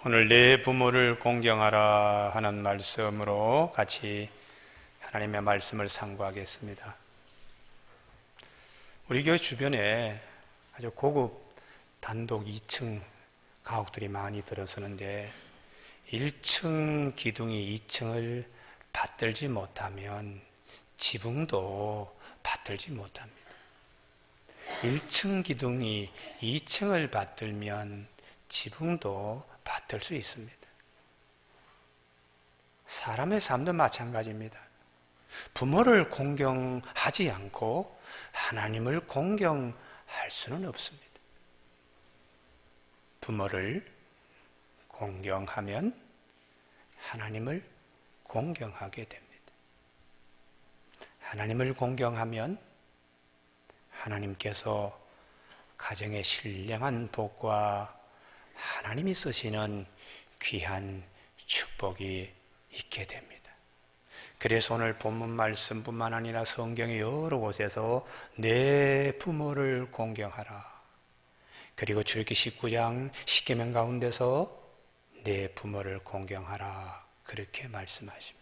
오늘 내 부모를 공경하라 하는 말씀으로 같이 하나님의 말씀을 상고하겠습니다. 우리 교회 주변에 아주 고급 단독 2층 가옥들이 많이 들어서는데 1층 기둥이 2층을 받들지 못하면 지붕도 받들지 못합니다. 1층 기둥이 2층을 받들면 지붕도 받들 수 있습니다. 사람의 삶도 마찬가지입니다. 부모를 공경하지 않고 하나님을 공경할 수는 없습니다. 부모를 공경하면 하나님을 공경하게 됩니다. 하나님을 공경하면 하나님께서 가정의 신령한 복과 하나님이 쓰시는 귀한 축복이 있게 됩니다. 그래서 오늘 본문 말씀뿐만 아니라 성경의 여러 곳에서 내 부모를 공경하라. 그리고 출애굽기 19장 10계명 가운데서 내 부모를 공경하라. 그렇게 말씀하십니다.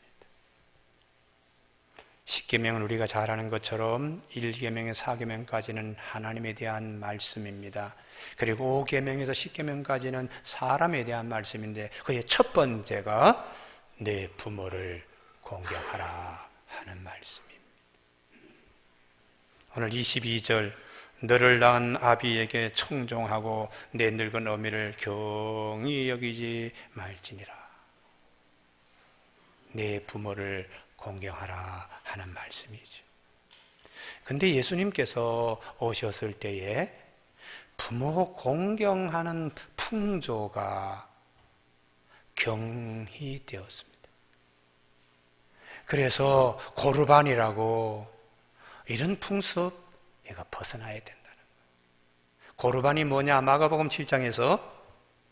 10계명은 우리가 잘 아는 것처럼 1계명에서 4계명까지는 하나님에 대한 말씀입니다. 그리고 5계명에서 10계명까지는 사람에 대한 말씀인데 그의 첫 번째가 내 부모를 공경하라 하는 말씀입니다. 오늘 22절 너를 낳은 아비에게 청종하고 내 늙은 어미를 경히 여기지 말지니라. 내 부모를 공경하라 하는 말씀이죠. 근데 예수님께서 오셨을 때에 부모 공경하는 풍조가 경희되었습니다. 그래서 고르반이라고 이런 풍습 얘가 벗어나야 된다는 거예요. 고르반이 뭐냐? 마가복음 7장에서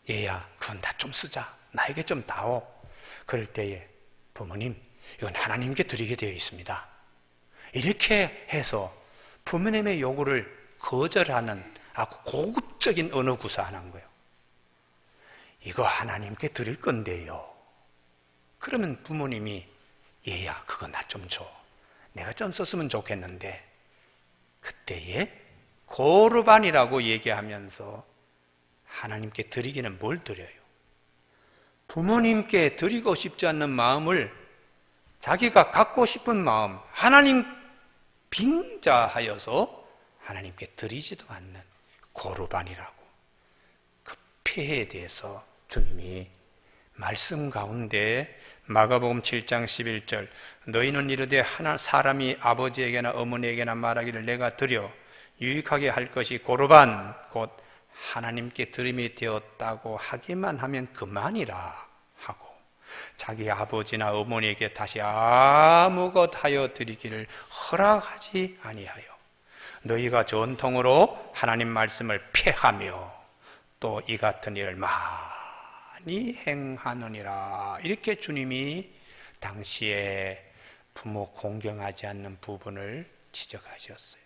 얘야 그건 나 좀 쓰자. 나에게 좀 다오. 그럴 때에 부모님 이건 하나님께 드리게 되어 있습니다. 이렇게 해서 부모님의 요구를 거절하는 아주 고급적인 언어 구사하는 거예요. 이거 하나님께 드릴 건데요. 그러면 부모님이 얘야 그거 나 좀 줘. 내가 좀 썼으면 좋겠는데 그때에 고르반이라고 얘기하면서 하나님께 드리기는 뭘 드려요? 부모님께 드리고 싶지 않는 마음을 자기가 갖고 싶은 마음, 하나님 빙자하여서 하나님께 드리지도 않는 고르반이라고 그 폐해에 대해서 주님이 말씀 가운데 마가복음 7장 11절 너희는 이르되 사람이 아버지에게나 어머니에게나 말하기를 내가 드려 유익하게 할 것이 고르반 곧 하나님께 드림이 되었다고 하기만 하면 그만이라 하고 자기 아버지나 어머니에게 다시 아무것 하여 드리기를 허락하지 아니하여 너희가 전통으로 하나님 말씀을 폐하며 또 이 같은 일을 많이 행하느니라. 이렇게 주님이 당시에 부모 공경하지 않는 부분을 지적하셨어요.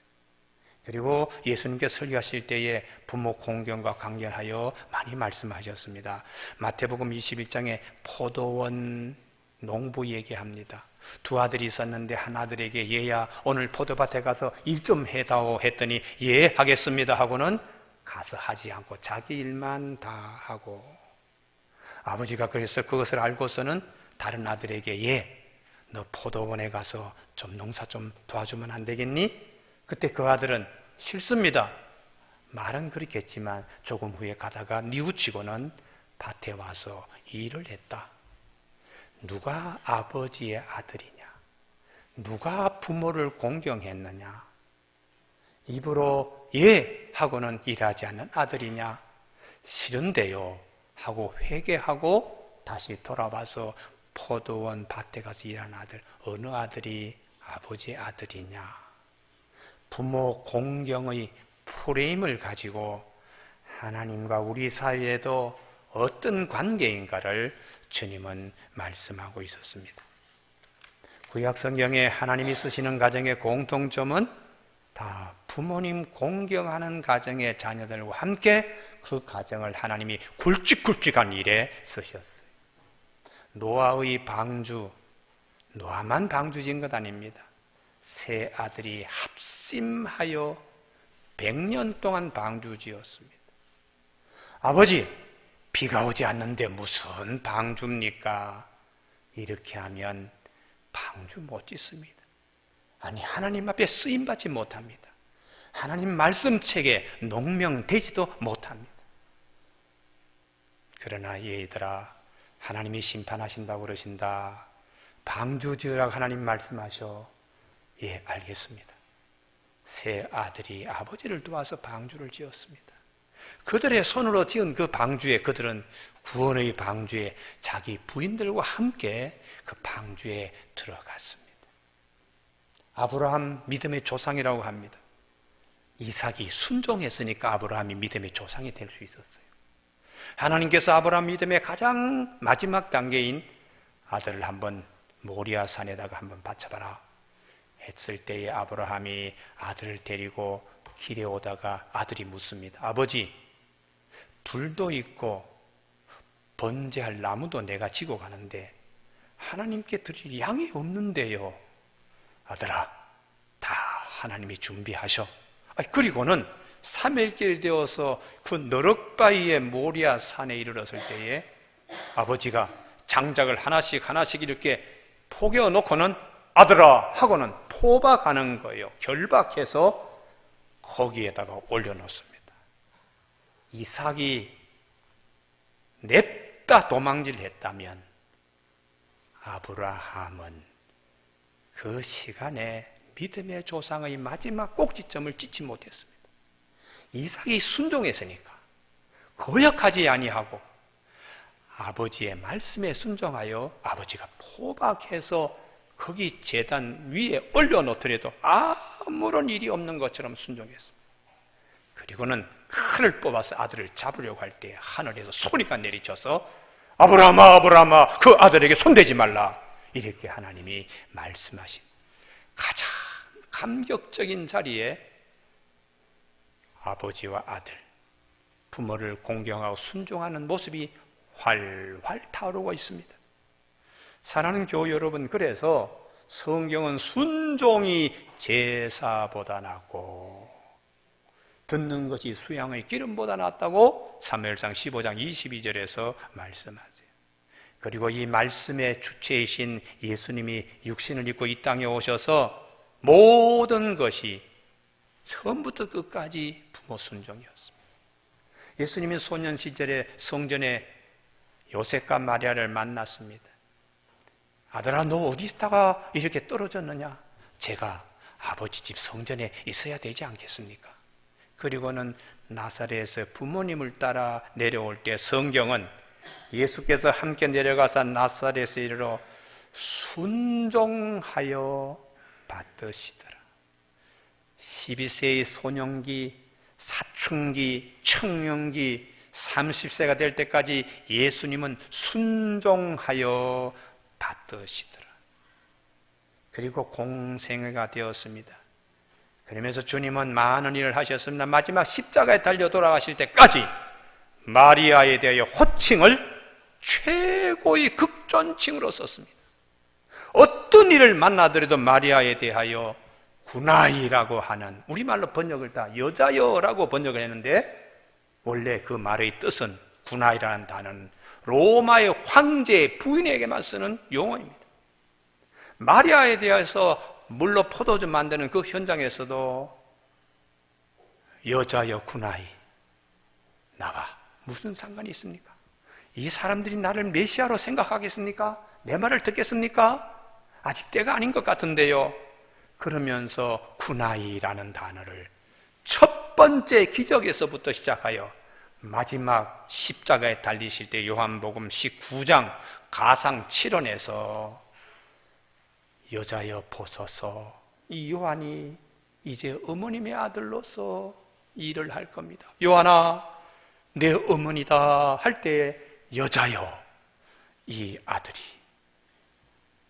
그리고 예수님께서 설교하실 때에 부모 공경과 관련하여 많이 말씀하셨습니다. 마태복음 21장에 포도원 농부 얘기합니다. 두 아들이 있었는데 한 아들에게 얘야 오늘 포도밭에 가서 일 좀 해다오 했더니 예 하겠습니다 하고는 가서 하지 않고 자기 일만 다 하고 아버지가 그래서 그것을 알고서는 다른 아들에게 예 너 포도원에 가서 좀 농사 좀 도와주면 안 되겠니? 그때 그 아들은 싫습니다. 말은 그렇게 했지만 조금 후에 가다가 뉘우치고는 밭에 와서 일을 했다. 누가 아버지의 아들이냐? 누가 부모를 공경했느냐? 입으로 예 하고는 일하지 않는 아들이냐? 싫은데요 하고 회개하고 다시 돌아와서 포도원 밭에 가서 일하는 아들, 어느 아들이 아버지의 아들이냐? 부모 공경의 프레임을 가지고 하나님과 우리 사이에도 어떤 관계인가를 주님은 말씀하고 있었습니다. 구약 성경에 하나님이 쓰시는 가정의 공통점은 다 부모님 공경하는 가정의 자녀들과 함께 그 가정을 하나님이 굵직굵직한 일에 쓰셨어요. 노아의 방주, 노아만 방주 지은 것 아닙니다. 세 아들이 합심하여 100년 동안 방주 지었습니다. 아버지, 비가 오지 않는데 무슨 방주입니까? 이렇게 하면 방주 못 짓습니다. 아니, 하나님 앞에 쓰임받지 못합니다. 하나님 말씀책에 농명되지도 못합니다. 그러나 얘들아, 하나님이 심판하신다고 그러신다. 방주 지으라고 하나님 말씀하셔. 예, 알겠습니다. 세 아들이 아버지를 도와서 방주를 지었습니다. 그들의 손으로 지은 그 방주에, 그들은 구원의 방주에 자기 부인들과 함께 그 방주에 들어갔습니다. 아브라함 믿음의 조상이라고 합니다. 이삭이 순종했으니까 아브라함이 믿음의 조상이 될 수 있었어요. 하나님께서 아브라함 믿음의 가장 마지막 단계인 아들을 한번 모리아 산에다가 한번 바쳐봐라 했을 때에 아브라함이 아들을 데리고 길에 오다가 아들이 묻습니다. 아버지, 불도 있고 번제할 나무도 내가 지고 가는데 하나님께 드릴 양이 없는데요. 아들아, 다 하나님이 준비하셔. 그리고는 3일길 되어서 그 너럭바위의 모리아 산에 이르렀을 때에 아버지가 장작을 하나씩 이렇게 포개어 놓고는 아들아 하고는 포박하는 거예요. 결박해서 거기에다가 올려놓습니다. 이삭이 냈다 도망질했다면 아브라함은 그 시간에 믿음의 조상의 마지막 꼭지점을 찍지 못했습니다. 이삭이 순종했으니까 거역하지 아니하고 아버지의 말씀에 순종하여 아버지가 포박해서 거기 제단 위에 올려놓더라도 아무런 일이 없는 것처럼 순종했습니다. 그리고는 칼을 뽑아서 아들을 잡으려고 할 때 하늘에서 소리가 내리쳐서 아브라함아, 아브라함아, 그 아들에게 손대지 말라, 이렇게 하나님이 말씀하신 가장 감격적인 자리에 아버지와 아들, 부모를 공경하고 순종하는 모습이 활활 타오르고 있습니다. 사랑하는 교우 여러분, 그래서 성경은 순종이 제사보다 낫고 듣는 것이 수양의 기름보다 낫다고 사무엘상 15장 22절에서 말씀하세요. 그리고 이 말씀의 주체이신 예수님이 육신을 입고 이 땅에 오셔서 모든 것이 처음부터 끝까지 부모 순종이었습니다. 예수님이 소년 시절에 성전에 요셉과 마리아를 만났습니다. 아들아, 너 어디 있다가 이렇게 떨어졌느냐? 제가 아버지 집 성전에 있어야 되지 않겠습니까? 그리고는 나사렛에서 부모님을 따라 내려올 때 성경은 예수께서 함께 내려가서 나사렛에 이르러 순종하여 받으시더라. 12세의 소년기, 사춘기, 청년기, 30세가 될 때까지 예수님은 순종하여 받으시더라. 그리고 공생애가 되었습니다. 그러면서 주님은 많은 일을 하셨습니다. 마지막 십자가에 달려 돌아가실 때까지 마리아에 대하여 호칭을 최고의 극존칭으로 썼습니다. 어떤 일을 만나더라도 마리아에 대하여 구나이라고 하는, 우리말로 번역을 다 여자여라고 번역을 했는데 원래 그 말의 뜻은, 구나이라는 단어는 로마의 황제의 부인에게만 쓰는 용어입니다. 마리아에 대해서 물로 포도주 만드는 그 현장에서도 여자여 구나이, 나와 무슨 상관이 있습니까? 이 사람들이 나를 메시아로 생각하겠습니까? 내 말을 듣겠습니까? 아직 때가 아닌 것 같은데요. 그러면서 구나이라는 단어를 첫 번째 기적에서부터 시작하여 마지막 십자가에 달리실 때 요한복음 19장 가상 7원에서 여자여 보소서, 이 요한이 이제 어머님의 아들로서 일을 할 겁니다. 요한아, 내 어머니다 할 때 여자여, 이 아들이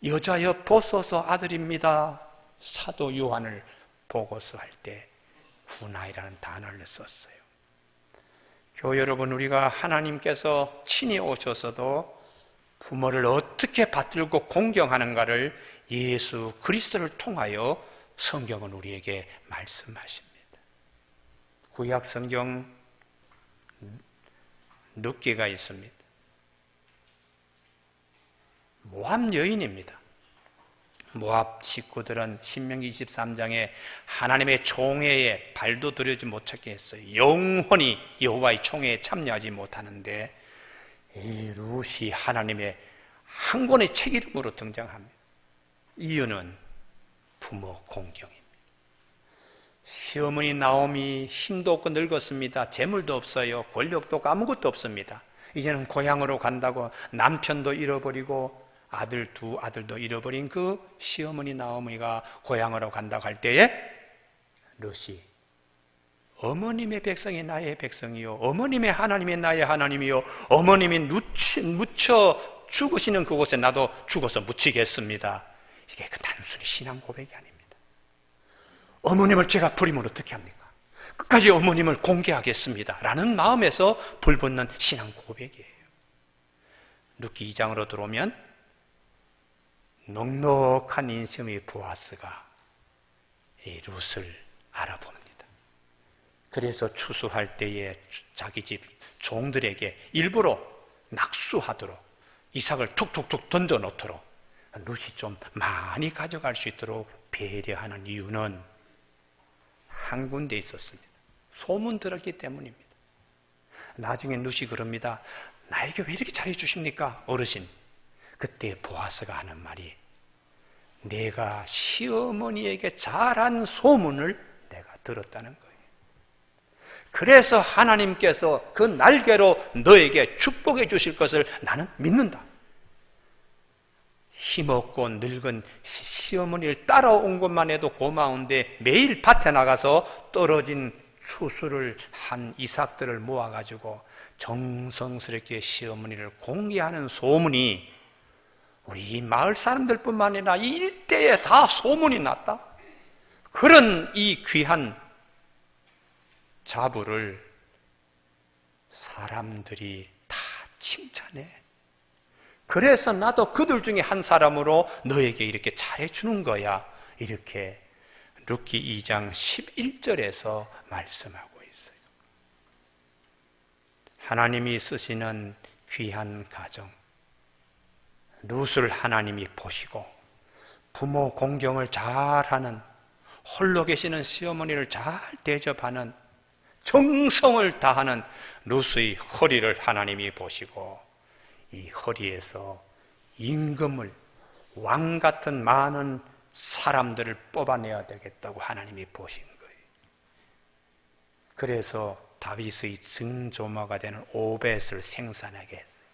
여자여 보소서 아들입니다. 사도 요한을 보고서 할 때 후나이라는 단어를 썼어요. 교회 여러분, 우리가 하나님께서 친히 오셔서도 부모를 어떻게 받들고 공경하는가를 예수 그리스도를 통하여 성경은 우리에게 말씀하십니다. 구약 성경 룻기가 있습니다. 모압 여인입니다. 모압 식구들은 신명기 23장에 하나님의 총회에 발도 들여지 못하게 했어요. 영원히 여호와의 총회에 참여하지 못하는데 이 룻이 하나님의 한 권의 책 이름으로 등장합니다. 이유는 부모 공경입니다. 시어머니 나오미 힘도 없고 늙었습니다. 재물도 없어요. 권력도 없고 아무것도 없습니다. 이제는 고향으로 간다고 남편도 잃어버리고 두 아들도 잃어버린 그 시어머니 나오미가 고향으로 간다고 할 때에 룻이 어머님의 백성이 나의 백성이요, 어머님의 하나님이 나의 하나님이요, 어머님이 묻혀 죽으시는 그곳에 나도 죽어서 묻히겠습니다. 이게 그 단순히 신앙 고백이 아닙니다. 어머님을 제가 버리면 어떻게 합니까? 끝까지 어머님을 공개하겠습니다 라는 마음에서 불붙는 신앙 고백이에요. 룻기 2장으로 들어오면 넉넉한 인심의 보아스가 이 룻을 알아봅니다. 그래서 추수할 때에 자기 집 종들에게 일부러 낙수하도록 이삭을 툭툭툭 던져놓도록 룻이 좀 많이 가져갈 수 있도록 배려하는 이유는 한 군데 있었습니다. 소문 들었기 때문입니다. 나중에 룻이 그럽니다. 나에게 왜 이렇게 잘해 주십니까? 어르신. 그때 보아스가 하는 말이 내가 시어머니에게 잘한 소문을 내가 들었다는 거예요. 그래서 하나님께서 그 날개로 너에게 축복해 주실 것을 나는 믿는다. 힘없고 늙은 시어머니를 따라온 것만 해도 고마운데 매일 밭에 나가서 떨어진 추수를 한 이삭들을 모아가지고 정성스럽게 시어머니를 공개하는 소문이 우리 이 마을 사람들뿐만 아니라 이 일대에 다 소문이 났다. 그런 이 귀한 자부를 사람들이 다 칭찬해. 그래서 나도 그들 중에 한 사람으로 너에게 이렇게 잘해주는 거야. 이렇게 룻기 2장 11절에서 말씀하고 있어요. 하나님이 쓰시는 귀한 가정, 룻을 하나님이 보시고 부모 공경을 잘하는, 홀로 계시는 시어머니를 잘 대접하는, 정성을 다하는 룻의 허리를 하나님이 보시고 이 허리에서 임금을, 왕 같은 많은 사람들을 뽑아내야 되겠다고 하나님이 보신 거예요. 그래서 다윗의 증조모가 되는 오벳을 생산하게 했어요.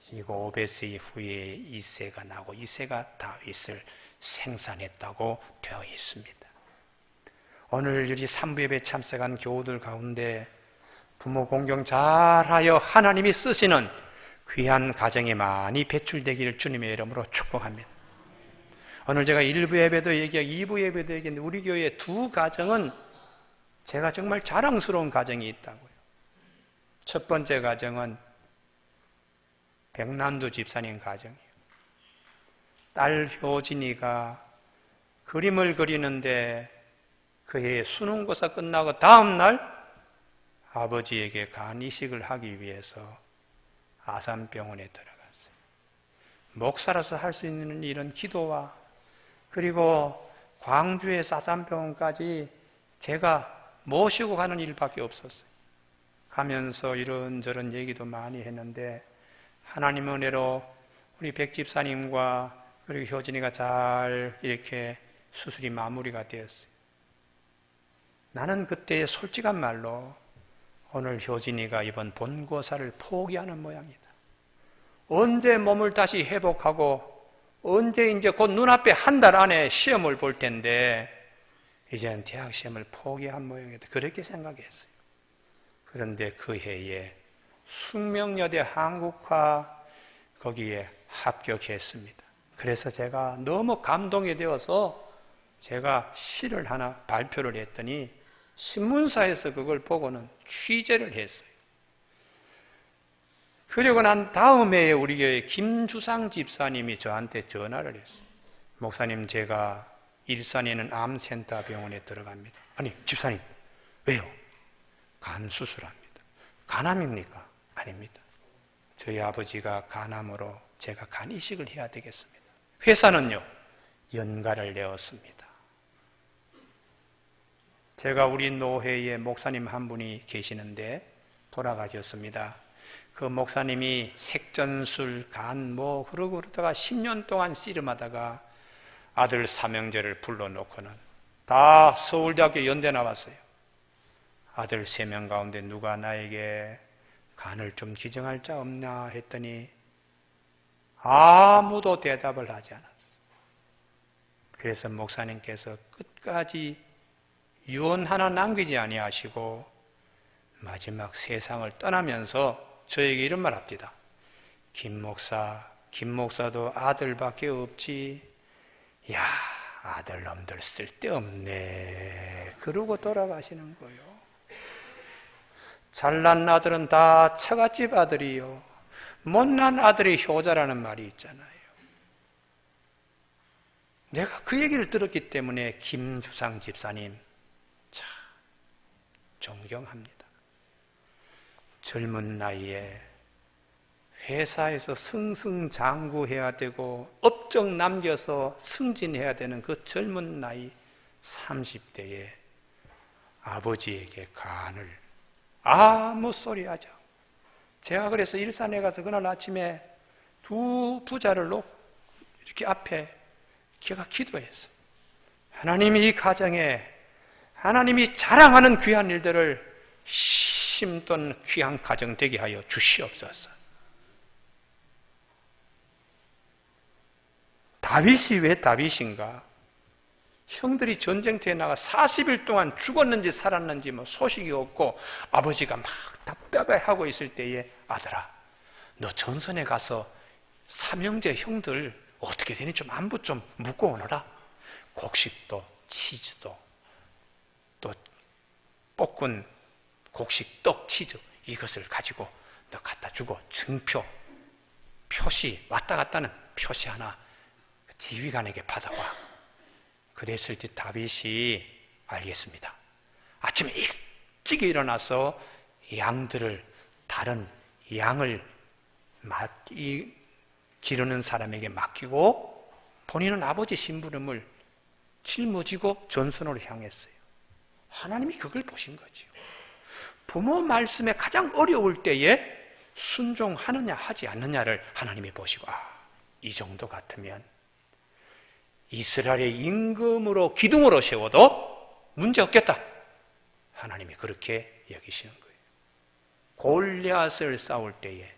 그리고 오벳의 후에 이새가 나고 이새가 다윗을 생산했다고 되어 있습니다. 오늘 우리 산부예배 참석한 교우들 가운데 부모 공경 잘하여 하나님이 쓰시는 귀한 가정이 많이 배출되기를 주님의 이름으로 축복합니다. 오늘 제가 1부 예배도 얘기하고 2부 예배도 얘기했는데 우리 교회 두 가정은 제가 정말 자랑스러운 가정이 있다고요. 첫 번째 가정은 백난두 집사님 가정이에요. 딸 효진이가 그림을 그리는데 그해 수능고사 끝나고 다음 날 아버지에게 간 이식을 하기 위해서 아산병원에 들어갔어요. 목사로서 할 수 있는 일은 기도와 그리고 광주에서 아산병원까지 제가 모시고 가는 일밖에 없었어요. 가면서 이런저런 얘기도 많이 했는데 하나님의 은혜로 우리 백 집사님과 그리고 효진이가 잘 이렇게 수술이 마무리가 되었어요. 나는 그때 솔직한 말로 오늘 효진이가 이번 본고사를 포기하는 모양이다. 언제 몸을 다시 회복하고 언제 이제 곧 눈앞에 한 달 안에 시험을 볼 텐데 이제는 대학 시험을 포기한 모양이다. 그렇게 생각했어요. 그런데 그 해에 숙명여대 한국화 거기에 합격했습니다. 그래서 제가 너무 감동이 되어서 제가 시를 하나 발표를 했더니 신문사에서 그걸 보고는 취재를 했어요. 그리고 난 다음 해에 우리 교회 김주상 집사님이 저한테 전화를 했어요. 목사님, 제가 일산에 있는 암센터 병원에 들어갑니다. 아니, 집사님, 왜요? 간 수술합니다. 간암입니까? 아닙니다. 저희 아버지가 간암으로 제가 간 이식을 해야 되겠습니다. 회사는요, 연가를 내었습니다. 제가 우리 노회에 목사님 한 분이 계시는데 돌아가셨습니다. 그 목사님이 색전술, 간 그러다가 10년 동안 씨름하다가 아들 삼형제를 불러놓고는 다 서울대학교 연대 나왔어요. 아들 3명 가운데 누가 나에게 간을 좀 기증할 자 없냐 했더니 아무도 대답을 하지 않았어요. 그래서 목사님께서 끝까지 유언 하나 남기지 아니하시고 마지막 세상을 떠나면서 저에게 이런 말 합니다. 김 목사도 아들밖에 없지. 야, 아들놈들 쓸데없네. 그러고 돌아가시는 거예요. 잘난 아들은 다 처갓집 아들이요, 못난 아들이 효자라는 말이 있잖아요. 내가 그 얘기를 들었기 때문에 김주상 집사님 참 존경합니다. 젊은 나이에 회사에서 승승장구해야 되고 업적 남겨서 승진해야 되는 그 젊은 나이 30대에 아버지에게 간을 아무 소리 하지 않고, 제가 그래서 일산에 가서 그날 아침에 2 부자를 놓고 이렇게 앞에 제가 기도했어요. 하나님이 이 가정에 하나님이 자랑하는 귀한 일들을 심던 귀한 가정 되게 하여 주시옵소서. 다윗이 왜 다윗인가? 형들이 전쟁터에 나가 40일 동안 죽었는지 살았는지 소식이 없고 아버지가 막 답답해하고 있을 때에 아들아, 너 전선에 가서 삼형제 형들 어떻게 되니 좀 안부 좀 묻고 오너라. 곡식도 치즈도 또 볶은 곡식, 떡, 치즈 이것을 가지고 너 갖다 주고 증표, 표시, 왔다 갔다는 표시 하나 지휘관에게 받아와. 그랬을 때 다윗이 알겠습니다. 아침에 일찍 일어나서 양들을, 다른 양을 기르는 사람에게 맡기고 본인은 아버지 심부름을 짊어지고 전선으로 향했어요. 하나님이 그걸 보신 거죠. 부모 말씀에 가장 어려울 때에 순종하느냐 하지 않느냐를 하나님이 보시고, 이 정도 같으면 이스라엘의 임금으로 기둥으로 세워도 문제 없겠다. 하나님이 그렇게 여기시는 거예요. 골리앗을 싸울 때에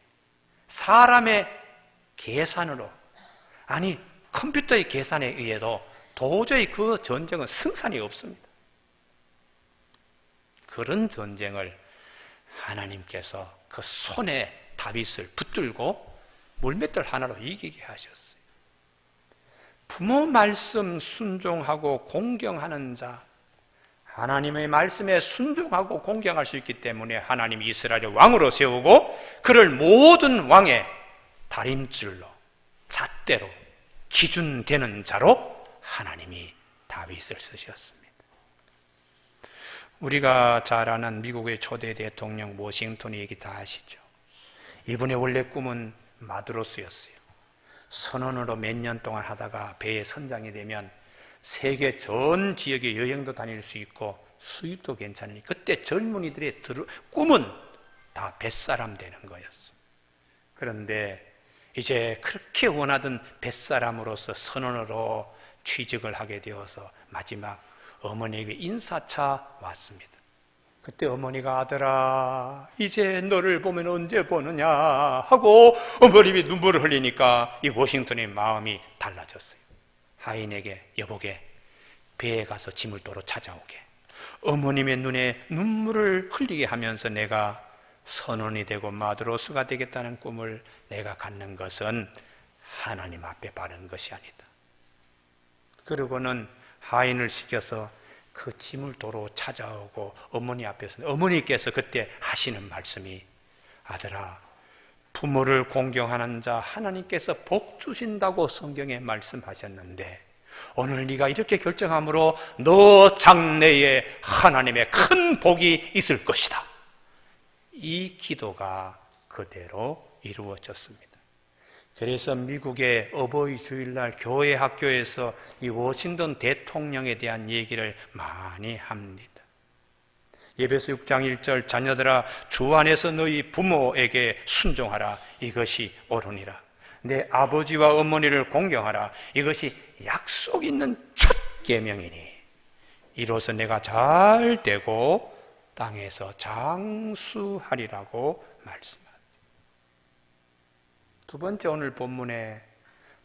사람의 계산으로, 아니 컴퓨터의 계산에 의해도 도저히 그 전쟁은 승산이 없습니다. 그런 전쟁을 하나님께서 그 손에 다윗을 붙들고 물맷돌 하나로 이기게 하셨어요. 부모 말씀 순종하고 공경하는 자, 하나님의 말씀에 순종하고 공경할 수 있기 때문에 하나님이 이스라엘의 왕으로 세우고 그를 모든 왕의 다림줄로, 잣대로, 기준되는 자로 하나님이 다윗을 쓰셨습니다. 우리가 잘 아는 미국의 초대 대통령 워싱턴 얘기 다 아시죠? 이분의 원래 꿈은 마드로스였어요. 선원으로 몇 년 동안 하다가 배에 선장이 되면 세계 전 지역에 여행도 다닐 수 있고 수입도 괜찮으니 그때 젊은이들의 꿈은 다 뱃사람 되는 거였어요. 그런데 이제 그렇게 원하던 뱃사람으로서 선원으로 취직을 하게 되어서 마지막 어머니에게 인사차 왔습니다. 그때 어머니가 아들아, 이제 너를 보면 언제 보느냐 하고 어머님이 눈물을 흘리니까 이 워싱턴의 마음이 달라졌어요. 하인에게 여보게 배에 가서 짐을 도로 찾아오게. 어머님의 눈에 눈물을 흘리게 하면서 내가 선원이 되고 마드로스가 되겠다는 꿈을 내가 갖는 것은 하나님 앞에 바른 것이 아니다. 그러고는 하인을 시켜서 그 짐을 도로 찾아오고 어머니 앞에서 어머니께서 그때 하시는 말씀이 아들아, 부모를 공경하는 자 하나님께서 복 주신다고 성경에 말씀하셨는데 오늘 네가 이렇게 결정함으로 너 장래에 하나님의 큰 복이 있을 것이다. 이 기도가 그대로 이루어졌습니다. 그래서 미국의 어버이 주일날 교회 학교에서 이 워싱턴 대통령에 대한 얘기를 많이 합니다. 에베소 6장 1절 자녀들아 주 안에서 너희 부모에게 순종하라. 이것이 옳으니라. 내 아버지와 어머니를 공경하라. 이것이 약속 있는 첫 계명이니 이로써 내가 잘 되고 땅에서 장수하리라고 말씀하세요. 두 번째, 오늘 본문에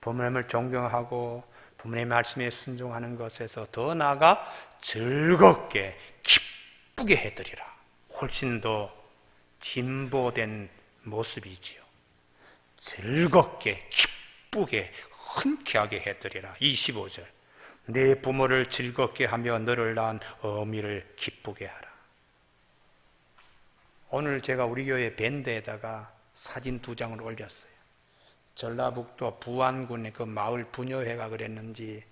부모님을 존경하고 부모님의 말씀에 순종하는 것에서 더 나아가 즐겁게 기쁘게 해드리라. 훨씬 더 진보된 모습이지요. 즐겁게 기쁘게 흔쾌하게 해드리라. 25절 내 부모를 즐겁게 하며 너를 낳은 어미를 기쁘게 하라. 오늘 제가 우리 교회 밴드에다가 사진 2장을 올렸어요. 전라북도 부안군의 그 마을 부녀회가 그랬는지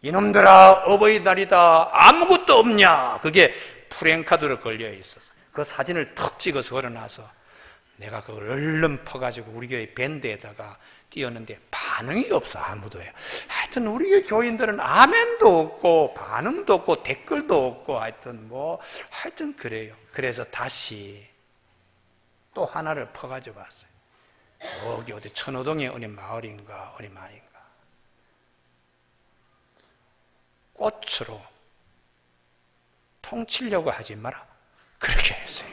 이놈들아 어버이날이다 아무것도 없냐, 그게 프랭카드로 걸려 있어서 그 사진을 턱 찍어서 걸어놔서 내가 그걸 얼른 퍼가지고 우리 교회 밴드에다가 띄웠는데 반응이 없어. 아무도 해요. 하여튼 우리 교회 교인들은 아멘도 없고 반응도 없고 댓글도 없고 하여튼 그래요. 그래서 다시 또 하나를 퍼가지고 왔어요. 여기 어디 천호동에 어느 마을인가 어느 마을인가 꽃으로 통치려고 하지 마라 그렇게 했어요.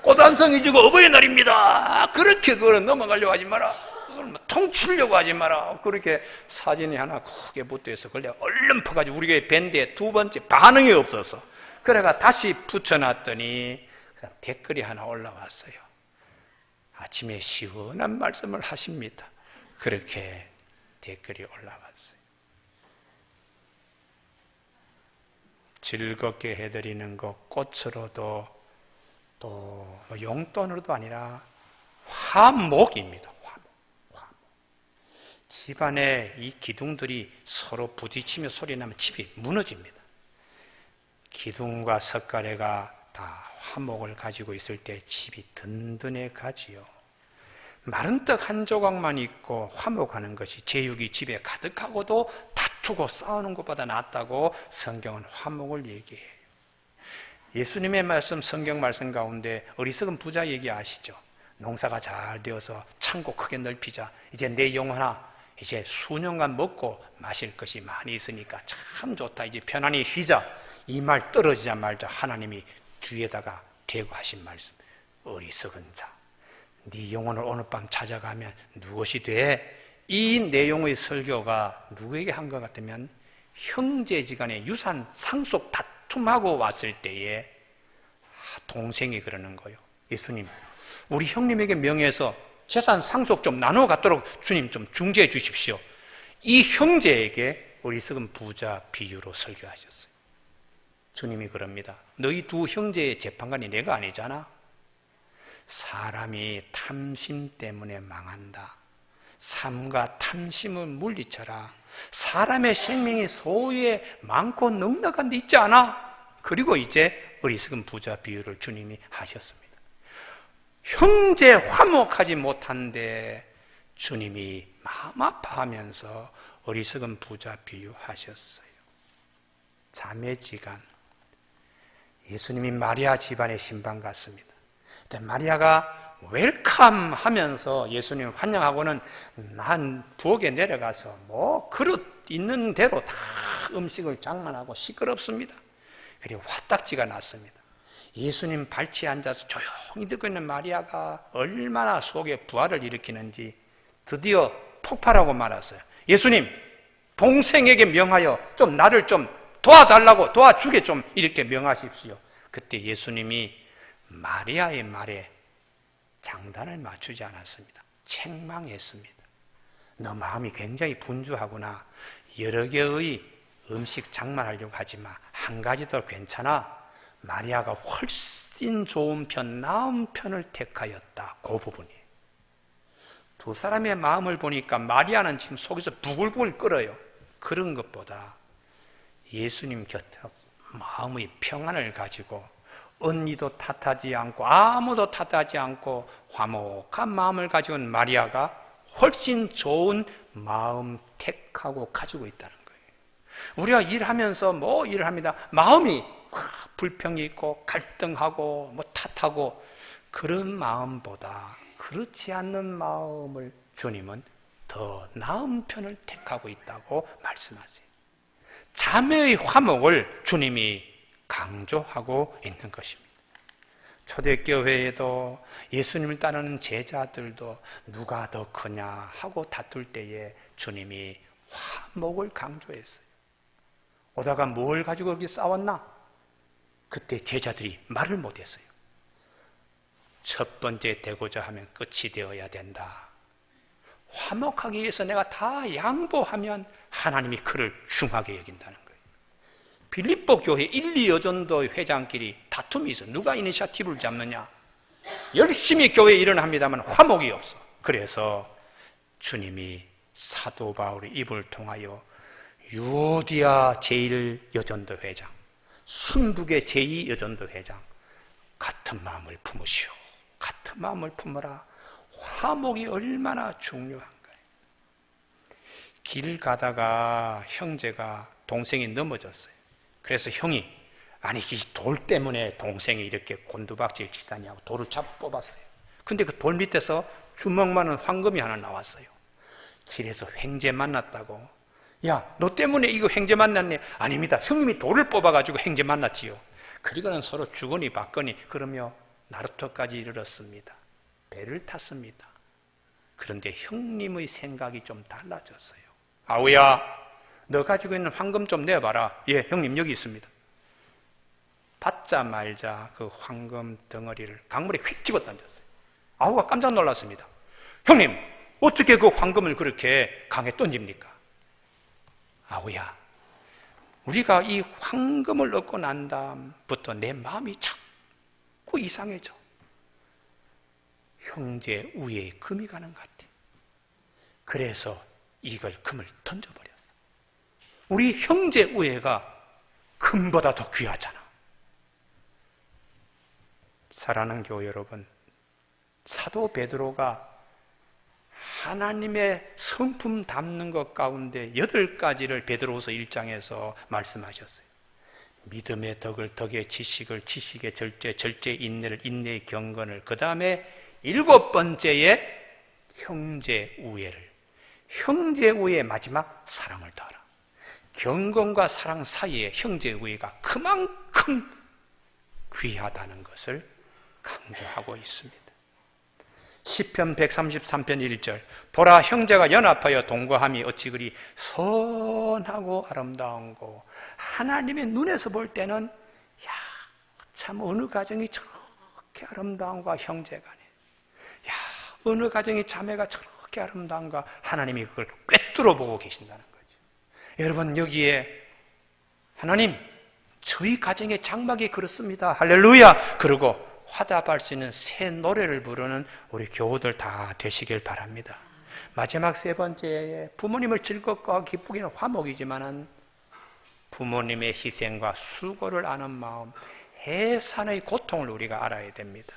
꽃한성이 주고 어버이날입니다 그렇게 그걸 넘어가려고 하지 마라, 그걸 통치려고 하지 마라, 그렇게 사진이 하나 크게 붙어있어. 그걸 얼른 퍼가지고 우리 교회 밴드에 두 번째 반응이 없어서 그래가 다시 붙여놨더니 댓글이 하나 올라왔어요. 아침에 시원한 말씀을 하십니다. 그렇게 댓글이 올라왔어요. 즐겁게 해드리는 것, 꽃으로도 또 용돈으로도 아니라 화목입니다. 화목. 집안에 이 기둥들이 서로 부딪히며 소리 나면 집이 무너집니다. 기둥과 석가래가 다 화목을 가지고 있을 때 집이 든든해 가지요. 마른 떡 한 조각만 있고 화목하는 것이 제육이 집에 가득하고도 다투고 싸우는 것보다 낫다고 성경은 화목을 얘기해요. 예수님의 말씀, 성경 말씀 가운데 어리석은 부자 얘기 아시죠? 농사가 잘 되어서 창고 크게 넓히자. 이제 내 영혼아, 이제 수년간 먹고 마실 것이 많이 있으니까 참 좋다. 이제 편안히 쉬자. 이 말 떨어지자 말자 하나님이 뒤에다가 대고 하신 말씀. 어리석은 자, 네 영혼을 오늘 밤 찾아가면 무엇이 돼? 이 내용의 설교가 누구에게 한 것 같으면 형제지간의 유산 상속 다툼하고 왔을 때에 동생이 그러는 거예요. 예수님, 우리 형님에게 명해서 재산 상속 좀 나눠 갖도록 주님 좀 중재해 주십시오. 이 형제에게 어리석은 부자 비유로 설교하셨어요. 주님이 그럽니다. 너희 두 형제의 재판관이 내가 아니잖아. 사람이 탐심 때문에 망한다. 삼가 탐심을 물리쳐라. 사람의 생명이 소유에 많고 넉넉한 데 있지 않아? 그리고 이제 어리석은 부자 비유를 주님이 하셨습니다. 형제 화목하지 못한데 주님이 마음 아파하면서 어리석은 부자 비유하셨어요. 자매지간, 예수님이 마리아 집안의 신방 갔습니다. 마리아가 웰컴 하면서 예수님 환영하고는 한 부엌에 내려가서 그릇 있는 대로 다 음식을 장만하고 시끄럽습니다. 그리고 화딱지가 났습니다. 예수님 발치에 앉아서 조용히 듣고 있는 마리아가 얼마나 속에 부활을 일으키는지 드디어 폭발하고 말았어요. 예수님, 동생에게 명하여 좀 나를 좀 도와달라고, 도와주게 좀 이렇게 명하십시오. 그때 예수님이 마리아의 말에 장단을 맞추지 않았습니다. 책망했습니다. 너 마음이 굉장히 분주하구나. 여러 개의 음식 장만하려고 하지 마. 한 가지 더 괜찮아. 마리아가 훨씬 좋은 편, 나은 편을 택하였다. 그 부분이. 두 사람의 마음을 보니까 마리아는 지금 속에서 부글부글 끓어요. 그런 것보다 예수님 곁에 마음의 평안을 가지고 언니도 탓하지 않고 아무도 탓하지 않고 화목한 마음을 가지고 있는 마리아가 훨씬 좋은 마음 택하고 가지고 있다는 거예요. 우리가 일하면서 뭐 일을 합니다. 마음이 불평이 있고 갈등하고 뭐 탓하고 그런 마음보다 그렇지 않는 마음을 주님은 더 나은 편을 택하고 있다고 말씀하세요. 자매의 화목을 주님이 강조하고 있는 것입니다. 초대교회에도 예수님을 따르는 제자들도 누가 더 크냐 하고 다툴 때에 주님이 화목을 강조했어요. 오다가 뭘 가지고 그렇게 싸웠나? 그때 제자들이 말을 못했어요. 첫 번째 되고자 하면 끝이 되어야 된다. 화목하기 위해서 내가 다 양보하면 하나님이 그를 중하게 여긴다는 거예요. 빌립보 교회 1, 2여전도 회장끼리 다툼이 있어. 누가 이니셔티브를 잡느냐. 열심히 교회에 일어납니다만 화목이 없어. 그래서 주님이 사도 바울의 입을 통하여 유오디아 제1여전도 회장, 순두계 제2여전도 회장 같은 마음을 품으시오. 같은 마음을 품어라. 화목이 얼마나 중요한가요? 길 가다가 형제가 동생이 넘어졌어요. 그래서 형이 아니 이 돌 때문에 동생이 이렇게 곤두박질 치다냐고 돌을 잡아 뽑았어요. 근데 그 돌 밑에서 주먹만한 황금이 하나 나왔어요. 길에서 횡재 만났다고. 야, 너 때문에 이거 횡재 만났네. 아닙니다. 형님이 돌을 뽑아가지고 횡재 만났지요. 그리고는 서로 주거니 받거니 그러며 나루터까지 이르렀습니다. 배를 탔습니다. 그런데 형님의 생각이 좀 달라졌어요. 아우야, 너 가지고 있는 황금 좀 내봐라. 예, 형님 여기 있습니다. 받자 말자 그 황금 덩어리를 강물에 휙 집어 던졌어요. 아우가 깜짝 놀랐습니다. 형님, 어떻게 그 황금을 그렇게 강에 던집니까? 아우야, 우리가 이 황금을 얻고 난 다음부터 내 마음이 자꾸 이상해져. 형제 우애에 금이 가는 것 같아. 그래서 이걸 금을 던져버렸어. 우리 형제 우애가 금보다 더 귀하잖아. 사랑하는 교회 여러분, 사도 베드로가 하나님의 성품 담는 것 가운데 8가지를 베드로후서 1장에서 말씀하셨어요. 믿음의 덕을, 덕의 지식을, 지식의 절제, 절제의 인내를, 인내의 경건을, 그 다음에 7번째에 형제 우애를, 형제 우애의 마지막 사랑을 더하라. 경건과 사랑 사이에 형제 우애가 그만큼 귀하다는 것을 강조하고 있습니다. 시편 133편 1절 보라 형제가 연합하여 동거함이 어찌 그리 선하고 아름다운고. 하나님의 눈에서 볼 때는 야, 참 어느 가정이 저렇게 아름다운가 형제간에. 야, 어느 가정이 자매가 저렇게 아름다운가. 하나님이 그걸 꿰뚫어 보고 계신다는 거죠. 여러분 여기에 하나님 저희 가정의 장막이 그렇습니다. 할렐루야. 그리고 화답할 수 있는 새 노래를 부르는 우리 교우들 다 되시길 바랍니다. 마지막 3번째에 부모님을 즐겁고 기쁘기는 화목이지만 부모님의 희생과 수고를 아는 마음, 해산의 고통을 우리가 알아야 됩니다.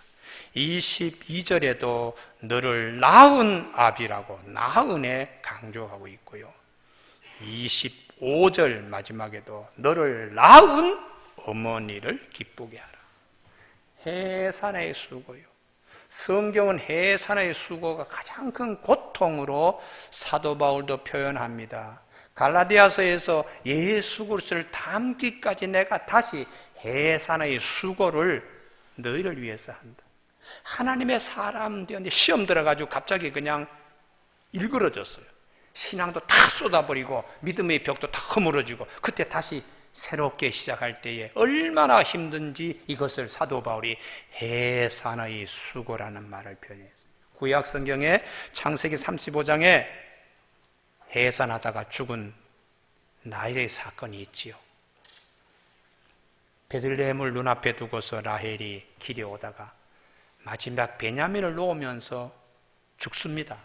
22절에도 너를 낳은 아비라고 낳은에 강조하고 있고요. 25절 마지막에도 너를 낳은 어머니를 기쁘게 하라. 해산의 수고요. 성경은 해산의 수고가 가장 큰 고통으로 사도 바울도 표현합니다. 갈라디아서에서 예수 그리스도를 닮기까지 내가 다시 해산의 수고를 너희를 위해서 한다. 하나님의 사람 되었는데 시험 들어가지고 갑자기 그냥 일그러졌어요. 신앙도 다 쏟아버리고 믿음의 벽도 다 허물어지고 그때 다시 새롭게 시작할 때에 얼마나 힘든지 이것을 사도 바울이 해산의 수고라는 말을 표현했어요. 구약 성경에 창세기 35장에 해산하다가 죽은 라헬의 사건이 있지요. 베들레헴을 눈앞에 두고서 라헬이 길에 오다가 마지막 베냐민을 놓으면서 죽습니다.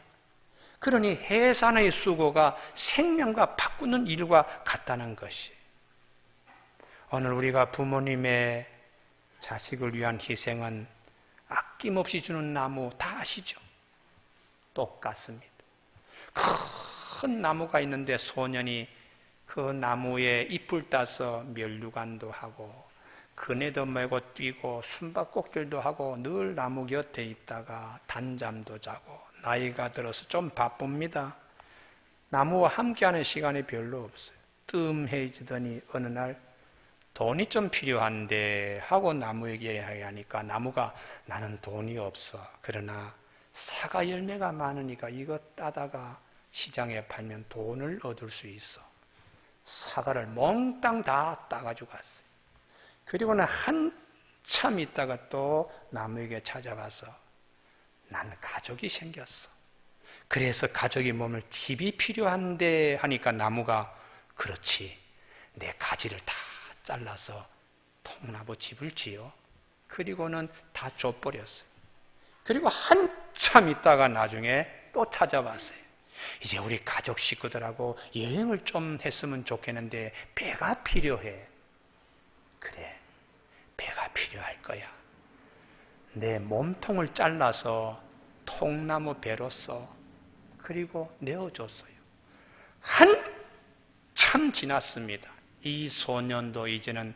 그러니 해산의 수고가 생명과 바꾸는 일과 같다는 것이, 오늘 우리가 부모님의 자식을 위한 희생은 아낌없이 주는 나무 다 아시죠? 똑같습니다. 큰 나무가 있는데 소년이 그 나무에 잎을 따서 면류관도 하고 그네도 메고 뛰고 숨바꼭질도 하고 늘 나무 곁에 있다가 단잠도 자고 나이가 들어서 좀 바쁩니다. 나무와 함께하는 시간이 별로 없어요. 뜸해지더니 어느 날 돈이 좀 필요한데 하고 나무에게 이야기하니까 나무가 나는 돈이 없어. 그러나 사과 열매가 많으니까 이거 따다가 시장에 팔면 돈을 얻을 수 있어. 사과를 몽땅 다 따가지고 갔어요. 그리고는 한참 있다가 또 나무에게 찾아와서 난 가족이 생겼어. 그래서 가족이 몸을 집이 필요한데 하니까 나무가 그렇지. 내 가지를 다 잘라서 통나무 집을 지어. 그리고는 다 줘버렸어요. 그리고 한참 있다가 나중에 또 찾아왔어요. 이제 우리 가족 식구들하고 여행을 좀 했으면 좋겠는데 배가 필요해. 그래, 배가 필요할 거야. 내 몸통을 잘라서 통나무 배로써 그리고 내어줬어요. 한참 지났습니다. 이 소년도 이제는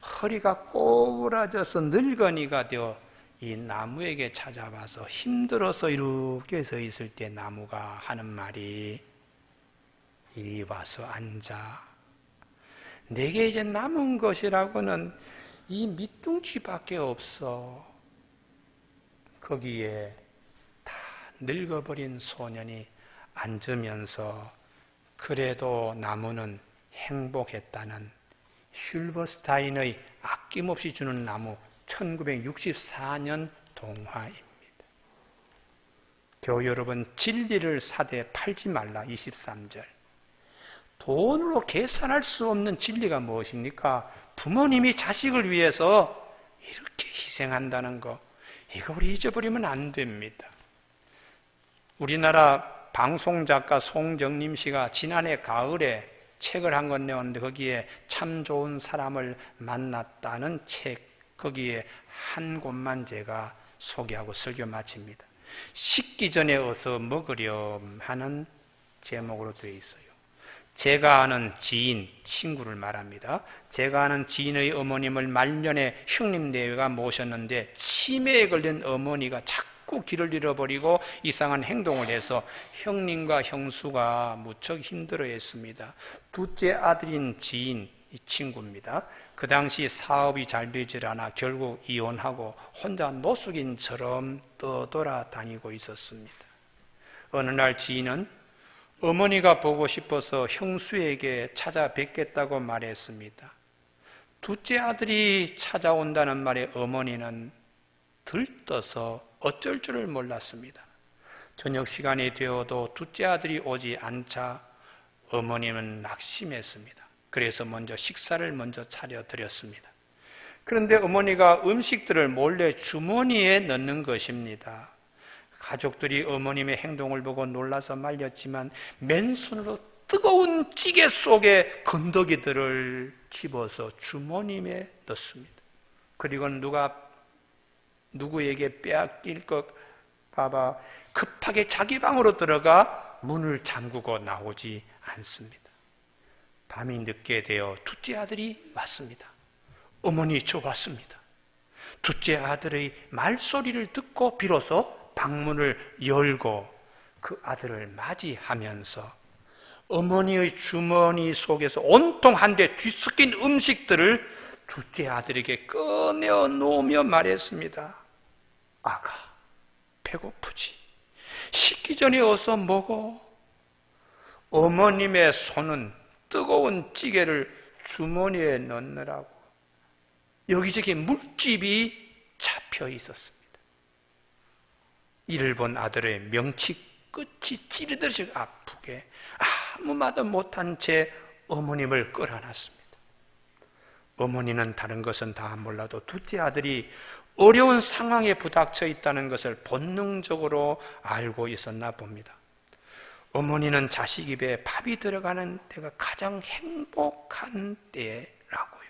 허리가 꼬부라져서 늙은이가 되어 이 나무에게 찾아와서 힘들어서 이렇게 서 있을 때 나무가 하는 말이 이리 와서 앉아. 내게 이제 남은 것이라고는 이 밑둥지밖에 없어. 거기에 다 늙어버린 소년이 앉으면서 그래도 나무는 행복했다는 슐버스타인의 아낌없이 주는 나무 1964년 동화입니다. 교우 여러분, 진리를 사되 팔지 말라 23절. 돈으로 계산할 수 없는 진리가 무엇입니까? 부모님이 자식을 위해서 이렇게 희생한다는 거, 이거 우리 잊어버리면 안 됩니다. 우리나라 방송작가 송정림 씨가 지난해 가을에 책을 한 권 내었는데 거기에 참 좋은 사람을 만났다는 책, 거기에 한 곳만 제가 소개하고 설교 마칩니다. 식기 전에 어서 먹으렴 하는 제목으로 되어 있어요. 제가 아는 지인, 친구를 말합니다. 제가 아는 지인의 어머님을 말년에 형님 내외가 모셨는데 치매에 걸린 어머니가 자꾸 길을 잃어버리고 이상한 행동을 해서 형님과 형수가 무척 힘들어했습니다. 둘째 아들인 지인, 이 친구입니다. 그 당시 사업이 잘 되질 않아 결국 이혼하고 혼자 노숙인처럼 떠돌아다니고 있었습니다. 어느 날 지인은 어머니가 보고 싶어서 형수에게 찾아뵙겠다고 말했습니다. 둘째 아들이 찾아온다는 말에 어머니는 들떠서 어쩔 줄을 몰랐습니다. 저녁 시간이 되어도 둘째 아들이 오지 않자 어머니는 낙심했습니다. 그래서 먼저 식사를 먼저 차려드렸습니다. 그런데 어머니가 음식들을 몰래 주머니에 넣는 것입니다. 가족들이 어머님의 행동을 보고 놀라서 말렸지만 맨손으로 뜨거운 찌개 속에 건더기들을 집어서 주머니에 넣습니다. 그리고 누구에게 빼앗길까 봐 급하게 자기 방으로 들어가 문을 잠그고 나오지 않습니다. 밤이 늦게 되어 둘째 아들이 왔습니다. 어머니, 저 왔습니다. 둘째 아들의 말소리를 듣고 비로소 방문을 열고 그 아들을 맞이하면서 어머니의 주머니 속에서 온통 한데 뒤섞인 음식들을 둘째 아들에게 꺼내어 놓으며 말했습니다. 아가, 배고프지? 식기 전에 어서 먹어. 어머님의 손은 뜨거운 찌개를 주머니에 넣느라고 여기저기 물집이 잡혀 있었습니다. 이를 본 아들의 명치 끝이 찌르듯이 아프게 아무 말도 못한 채 어머님을 끌어안았습니다. 어머니는 다른 것은 다 몰라도 둘째 아들이 어려운 상황에 부닥쳐 있다는 것을 본능적으로 알고 있었나 봅니다. 어머니는 자식 입에 밥이 들어가는 때가 가장 행복한 때라고요.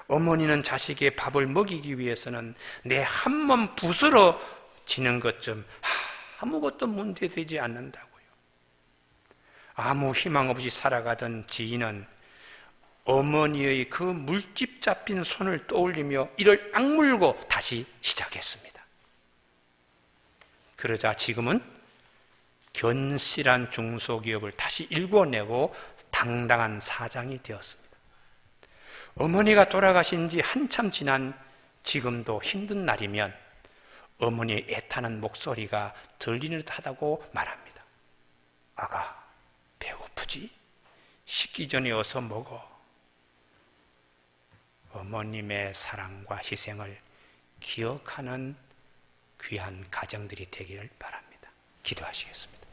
어머니는 자식의 밥을 먹이기 위해서는 내 한 몸 부스러지는 것쯤 아무것도 문제되지 않는다고요. 아무 희망 없이 살아가던 지인은 어머니의 그 물집 잡힌 손을 떠올리며 이를 악물고 다시 시작했습니다. 그러자 지금은 견실한 중소기업을 다시 일궈내고 당당한 사장이 되었습니다. 어머니가 돌아가신 지 한참 지난 지금도 힘든 날이면 어머니의 애타는 목소리가 들리는 듯하다고 말합니다. 아가, 배고프지? 식기 전에 어서 먹어. 어머님의 사랑과 희생을 기억하는 귀한 가정들이 되기를 바랍니다. 기도하시겠습니다.